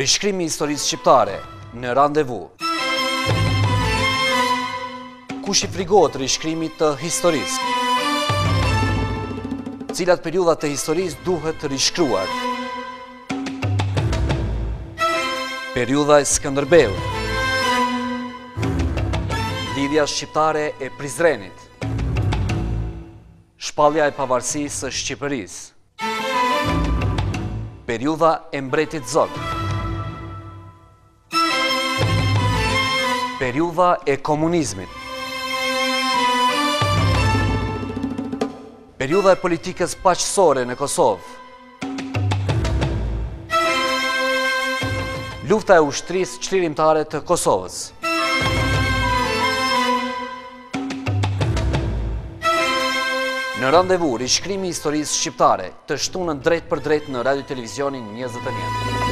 Rishkrimi i historisë shqiptare në randevu. Kush i frigohet rishkrimit të historisë? Cilat periudhat të historisë duhet rishkruar? Periudha e Skënderbeut. Lidhja shqiptare e Prizrenit. Shpallja e pavarësisë së Shqipërisë. Periudha e mbretit Zog. Periudha e komunizmit. Periudha e politikës paqësore në Kosovë. Lufta e ushtrisë çlirimtare të Kosovës. Në randevu, rishkrimi i historisë shqiptare, të shtunën drejt për drejt në radio televizionin 21.